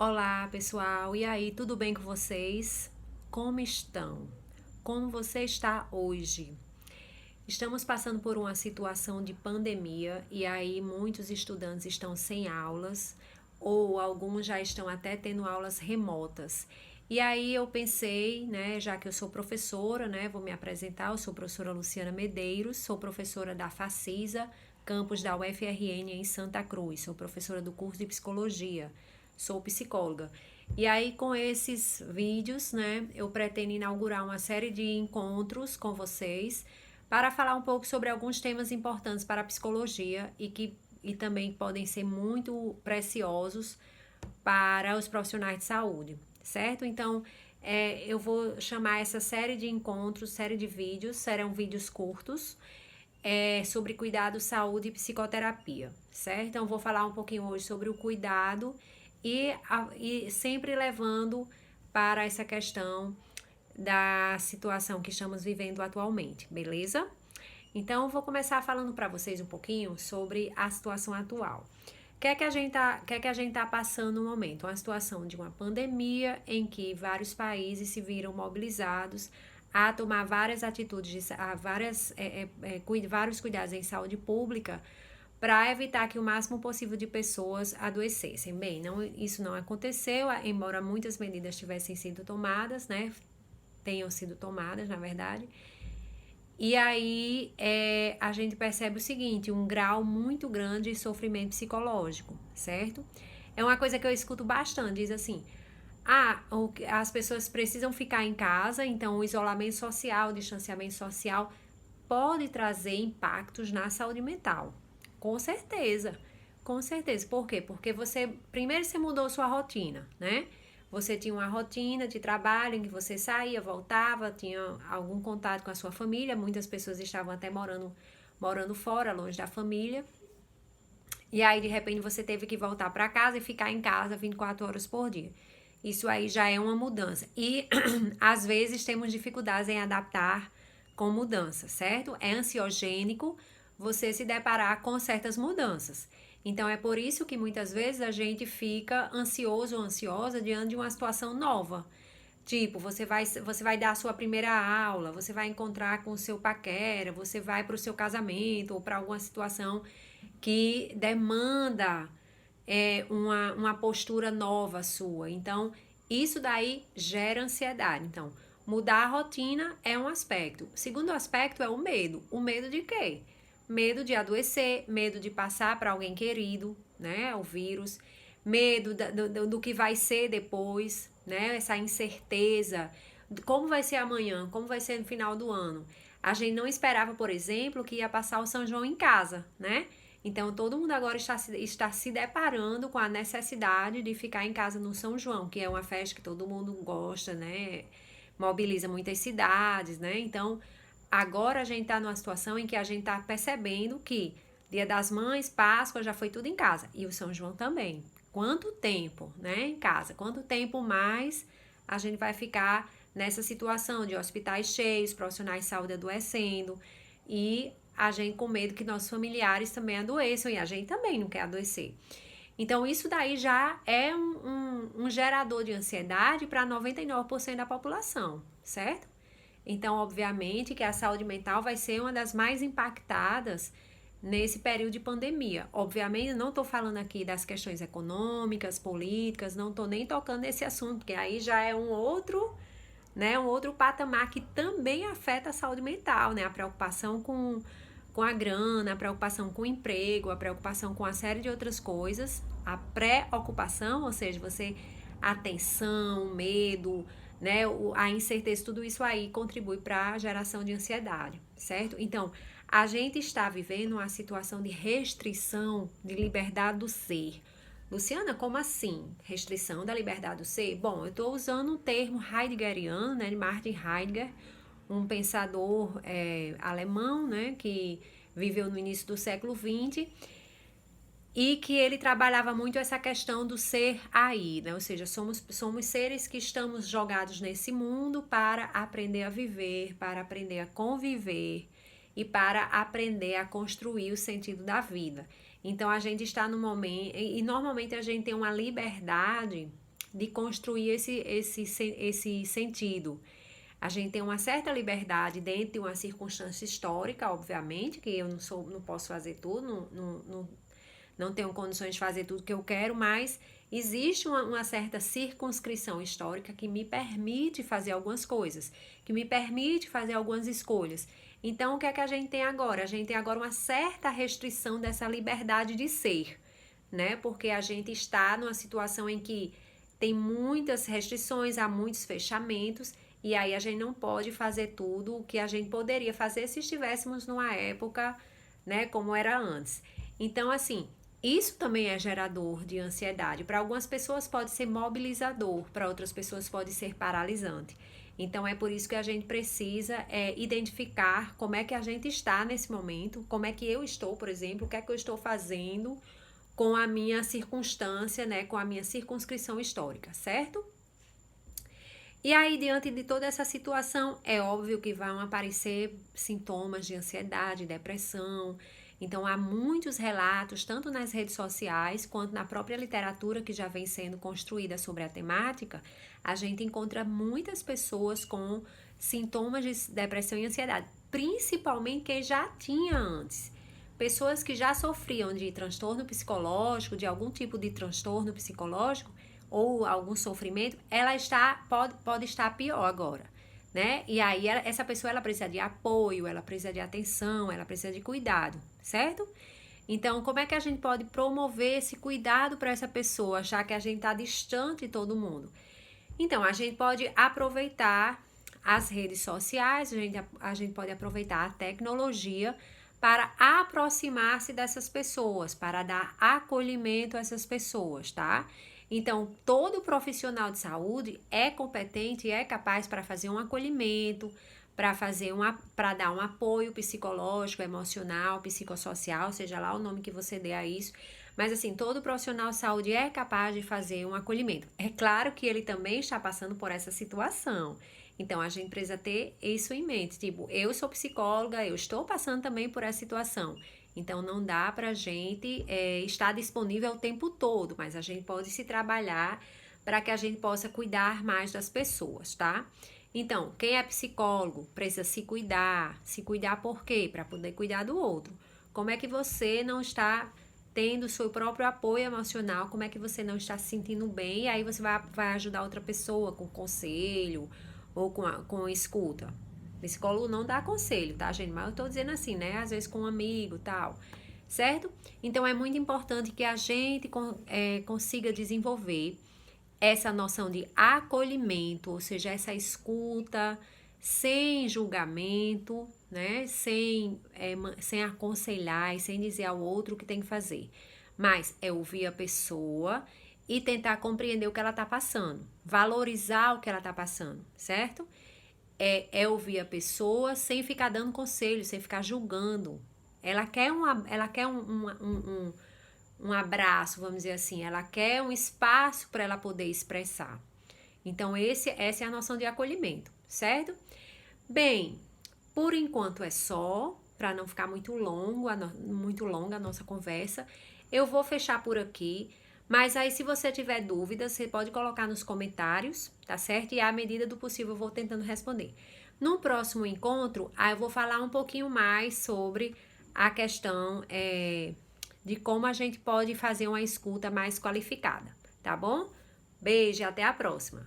Olá, pessoal. E aí, tudo bem com vocês? Como estão? Como você está hoje? Estamos passando por uma situação de pandemia e aí muitos estudantes estão sem aulas ou alguns já estão até tendo aulas remotas. E aí eu pensei, né, já que eu sou professora, né, vou me apresentar, eu sou professora Luciana Medeiros, sou professora da Facisa, campus da UFRN em Santa Cruz, sou professora do curso de psicologia, sou psicóloga. E aí, com esses vídeos, né, eu pretendo inaugurar uma série de encontros com vocês para falar um pouco sobre alguns temas importantes para a psicologia e também podem ser muito preciosos para os profissionais de saúde, certo? Então, eu vou chamar essa série de encontros, série de vídeos, serão vídeos curtos, sobre cuidado, saúde e psicoterapia, certo? Então, vou falar um pouquinho hoje sobre o cuidado e sempre levando para essa questão da situação que estamos vivendo atualmente, beleza? Então, vou começar falando para vocês um pouquinho sobre a situação atual. O que é que a gente tá passando no momento? Uma situação de uma pandemia em que vários países se viram mobilizados a tomar várias atitudes, vários cuidados em saúde pública para evitar que o máximo possível de pessoas adoecessem. Bem, isso não aconteceu, embora muitas medidas tivessem sido tomadas, né? Tenham sido tomadas, na verdade. E aí a gente percebe o seguinte, um grau muito grande de sofrimento psicológico, certo? É uma coisa que eu escuto bastante, diz assim, as pessoas precisam ficar em casa, então o isolamento social, o distanciamento social pode trazer impactos na saúde mental. Com certeza, com certeza. Por quê? Porque primeiro você mudou sua rotina, né? Você tinha uma rotina de trabalho em que você saía, voltava, tinha algum contato com a sua família. Muitas pessoas estavam até morando fora, longe da família. E aí, de repente, você teve que voltar para casa e ficar em casa 24 horas por dia. Isso aí já é uma mudança. E às vezes temos dificuldades em adaptar com mudança, certo? É ansiogênico você se deparar com certas mudanças. Então é por isso que muitas vezes a gente fica ansioso ou ansiosa diante de uma situação nova. Tipo, você vai dar a sua primeira aula, você vai encontrar com o seu paquera, você vai para o seu casamento ou para alguma situação que demanda uma postura nova sua. Então, isso daí gera ansiedade. Então, mudar a rotina é um aspecto. O segundo aspecto é o medo. O medo de quê? Medo de adoecer, medo de passar para alguém querido, né? O vírus, medo do que vai ser depois, né? Essa incerteza. Como vai ser amanhã? Como vai ser no final do ano? A gente não esperava, por exemplo, que ia passar o São João em casa, né? Então, todo mundo agora está se deparando com a necessidade de ficar em casa no São João, que é uma festa que todo mundo gosta, né? Mobiliza muitas cidades, né? Então, agora a gente está numa situação em que a gente está percebendo que Dia das Mães, Páscoa, já foi tudo em casa. E o São João também. Quanto tempo, né, em casa? Quanto tempo mais a gente vai ficar nessa situação de hospitais cheios, profissionais de saúde adoecendo e a gente com medo que nossos familiares também adoeçam e a gente também não quer adoecer. Então, isso daí já é um gerador de ansiedade para 99% da população, certo? Então, obviamente que a saúde mental vai ser uma das mais impactadas nesse período de pandemia. Obviamente, não estou falando aqui das questões econômicas, políticas, não estou nem tocando nesse assunto, porque aí já é um outro patamar que também afeta a saúde mental, né? A preocupação com a grana, a preocupação com o emprego, a preocupação com uma série de outras coisas, a preocupação, ou seja, a tensão, medo, né, a incerteza, tudo isso aí contribui para a geração de ansiedade, certo? Então, a gente está vivendo uma situação de restrição de liberdade do ser. Luciana, como assim? Restrição da liberdade do ser? Bom, eu estou usando o termo heideggeriano, né, de Martin Heidegger, um pensador alemão, né, que viveu no início do século XX e que ele trabalhava muito essa questão do ser aí, né? Ou seja, somos seres que estamos jogados nesse mundo para aprender a viver, para aprender a conviver e para aprender a construir o sentido da vida. Então a gente está no momento, e normalmente a gente tem uma liberdade de construir esse sentido. A gente tem uma certa liberdade dentro de uma circunstância histórica, obviamente, que eu não posso fazer tudo, não tenho condições de fazer tudo que eu quero, mas existe uma certa circunscrição histórica que me permite fazer algumas coisas, que me permite fazer algumas escolhas. Então, o que é que a gente tem agora? A gente tem agora uma certa restrição dessa liberdade de ser, né? Porque a gente está numa situação em que tem muitas restrições, há muitos fechamentos, e aí a gente não pode fazer tudo o que a gente poderia fazer se estivéssemos numa época, né, como era antes. Então, assim, isso também é gerador de ansiedade. Para algumas pessoas pode ser mobilizador, para outras pessoas pode ser paralisante. Então, é por isso que a gente precisa identificar como é que a gente está nesse momento, como é que eu estou, por exemplo, o que é que eu estou fazendo com a minha circunstância, né, com a minha circunscrição histórica, certo? E aí, diante de toda essa situação, é óbvio que vão aparecer sintomas de ansiedade, depressão. Então, há muitos relatos, tanto nas redes sociais quanto na própria literatura que já vem sendo construída sobre a temática. A gente encontra muitas pessoas com sintomas de depressão e ansiedade, principalmente quem já tinha antes. Pessoas que já sofriam de transtorno psicológico, de algum tipo de transtorno psicológico, ou algum sofrimento, ela pode estar pior agora, né? E aí essa pessoa ela precisa de apoio, ela precisa de atenção, ela precisa de cuidado, certo? Então, como é que a gente pode promover esse cuidado para essa pessoa, já que a gente está distante de todo mundo? Então, a gente pode aproveitar as redes sociais, a gente pode aproveitar a tecnologia para aproximar-se dessas pessoas, para dar acolhimento a essas pessoas, tá? Então, todo profissional de saúde é competente e é capaz para fazer um acolhimento, para dar um apoio psicológico, emocional, psicossocial, seja lá o nome que você dê a isso. Mas assim, todo profissional de saúde é capaz de fazer um acolhimento. É claro que ele também está passando por essa situação. Então, a gente precisa ter isso em mente. Tipo, eu sou psicóloga, eu estou passando também por essa situação. Então, não dá pra gente estar disponível o tempo todo, mas a gente pode se trabalhar para que a gente possa cuidar mais das pessoas, tá? Então, quem é psicólogo precisa se cuidar. Se cuidar por quê? Para poder cuidar do outro. Como é que você não está tendo o seu próprio apoio emocional? Como é que você não está se sentindo bem? E aí você vai ajudar outra pessoa com conselho ou com escuta. Psicólogo não dá conselho, tá, gente? Mas eu tô dizendo assim, né? Às vezes com um amigo e tal, certo? Então, é muito importante que a gente consiga desenvolver essa noção de acolhimento, ou seja, essa escuta sem julgamento, né? Sem aconselhar e sem dizer ao outro o que tem que fazer. Mas é ouvir a pessoa e tentar compreender o que ela tá passando, valorizar o que ela tá passando, certo? É ouvir a pessoa sem ficar dando conselho, sem ficar julgando. Ela quer um abraço, vamos dizer assim. Ela quer um espaço para ela poder expressar. Então, essa é a noção de acolhimento, certo? Bem, por enquanto é só, para não ficar muito longa a nossa conversa. Eu vou fechar por aqui. Mas aí, se você tiver dúvidas, você pode colocar nos comentários, tá certo? E à medida do possível, eu vou tentando responder. No próximo encontro, aí eu vou falar um pouquinho mais sobre a questão de como a gente pode fazer uma escuta mais qualificada, tá bom? Beijo e até a próxima!